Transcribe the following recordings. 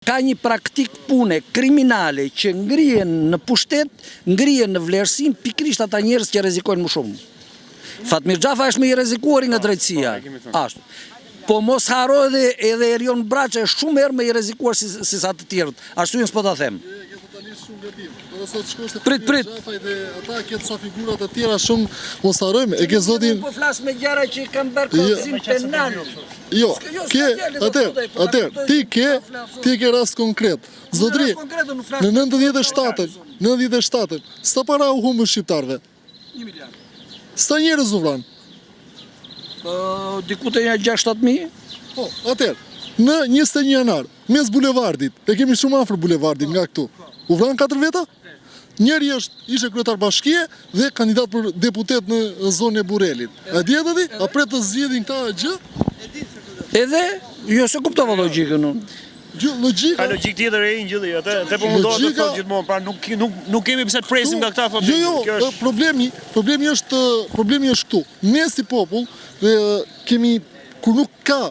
Ka një praktik pune kriminale që ngrihen në pushtet, ngrihen në vlerësim pikërisht ata njerëz që rrezikojnë më shumë. Fatmir Xhafa është më i rrezikuar nga drejtësia. Ashtu. Po mos haro edhe Erion Braça është shumë herë më i rrezikuar si sa të tjerët. Arsyën s'po ta them. Prit. Ata këtë sa figurat e tjera shumë mos harrojmë. E ke zotin. Po flas me gjëra që kanë bërë kërcim penal. Jo, ti ke rast konkret. Zotri, në 97-ën, sa para u humbën shqiptarëve? 1 miliard. Sa njerëz u vranë? Diku te 6-7.000. Po, atëherë, në 21 janar, mes bulevardit, e kemi shumë afër bulevardit nga këtu. U vranë 4 veta? Njeri ishte kryetar bashkie dhe kandidat për deputet në zonën e Burrelit. A di atë ti? A pret të zgjedhin këta gjë? Edhe, jo se kuptova logjikën unë. Logjika? Ka logjik tjetër e injilli, atë po mundohet të thotë gjithmonë, pra nuk kemi pse të presim nga këta thotë. Jo, problemi është këtu. Ne si popull kemi kur nuk ka,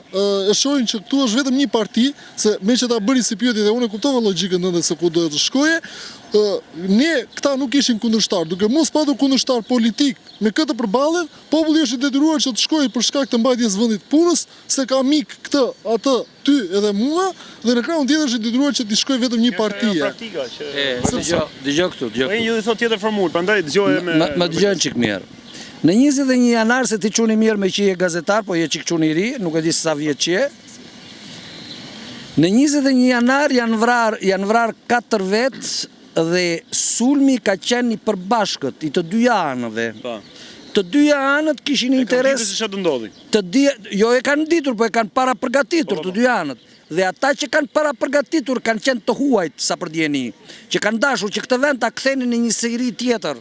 e shohin që këtu është vetëm një parti, se me që ta bëri si pyetje dhe unë e kuptova logjikën ndonjë se ku do të shkoje, ne këta nuk ishin kundërshtar, duke mos patur kundërshtar politik me këtë përballen, populli është i detyruar që të shkojë për shkak të mbajtjes vendit punës, se ka mik këtë, atë, ty edhe mua, dhe në krahun tjetër është i detyruar që të shkojë vetëm një partie. Praktika që Dëgjoj këtu. Po ju thotë tjetër formulë, prandaj dëgjoj me më dëgjojnë çik mirë. Në 21 janar se ti çuni mirë me që je gazetar, po je çik çuni i ri, nuk e di sa vjeç je. Në 21 janar janë vrar 4 vet dhe sulmi ka qenë i përbashkët i të dy anëve. Të dy anët kishin interes jo e kanë ditur, po e kanë para përgatitur të dy anët. Dhe ata që kanë para përgatitur kanë qenë të huajt sa për djeni, që kanë dashur që këtë vend ta kthenin në një seri tjetër.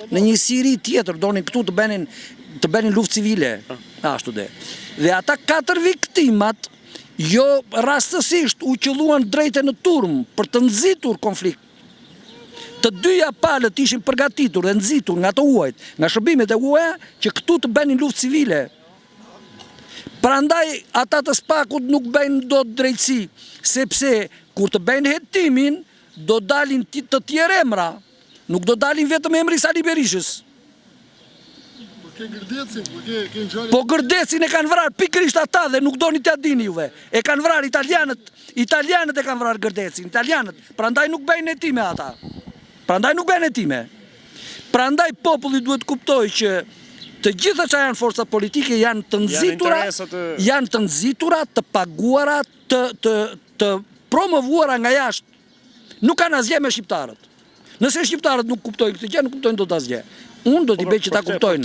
Në një siri tjetër, donin këtu të bënin luftë civile. Ashtu dhe. Dhe ata 4 viktimat, jo rastësisht u qelluan drejtë në turm për të nxitur konflikt. Të dyja palët ishin përgatitur dhe nxitur nga të huajt, nga shërbimet e huaja, që këtu të bënin luftë civile. Prandaj ata të spakut nuk bëjnë dot drejtësi, sepse kur të bëjnë hetimin, do dalin të tjerë emra. Nuk do dalin vetëm emri Sali Berishës. Po Gërdecin e kanë vrarë pikërisht ata dhe nuk doni t'ia dini juve. E kanë vrarë italianët e kanë vrarë Gërdecin, italianët. Prandaj nuk bëjnë hetime ata. Prandaj populli duhet kuptojë që të gjitha që janë forca politike janë të nxitura, të paguara, të promovuara nga jashtë. Nuk kanë asgjë me shqiptarët. Nëse shqiptarët nuk kuptojnë këtë gjë, nuk kuptojnë dot asgjë. Unë do t'i bëj që ta kuptojnë.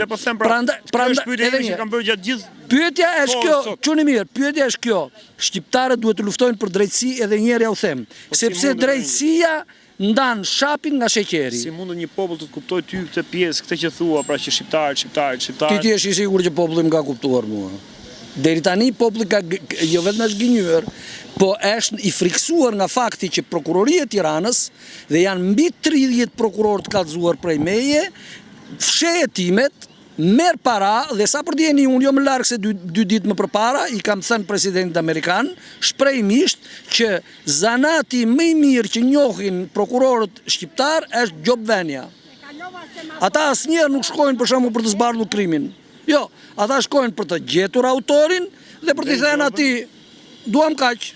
Pyetja është kjo, çuni mirë, pyetja është kjo. Shqiptarët duhet të luftojnë për drejtësi edhe një herë ja u them, sepse drejtësia ndan shapin nga sheqeri. Si mund një popull të kuptojë ty këtë pjesë, këtë që thua, pra që shqiptarët. Ti je i sigurt që populli më ka kuptuar mua. Deri tani populli ka jo vetëm është gënjur, po është i friksuar nga fakti që prokuroria e Tiranës dhe janë mbi 30 prokurorë të kallëzuar prej meje, fsheh hetimet, merr para dhe sa për djeni unë jo më larg se 2 ditë më përpara i kam thënë presidentit amerikan shprehjimisht që zanati më i mirë që njohin prokurorët shqiptar është gjobvenja. Ata asnjëherë nuk shkojnë për shembull për të zbardhur krimin. Jo, ata shkojnë për të gjetur autorin dhe për t'i thënë atij duam kaq.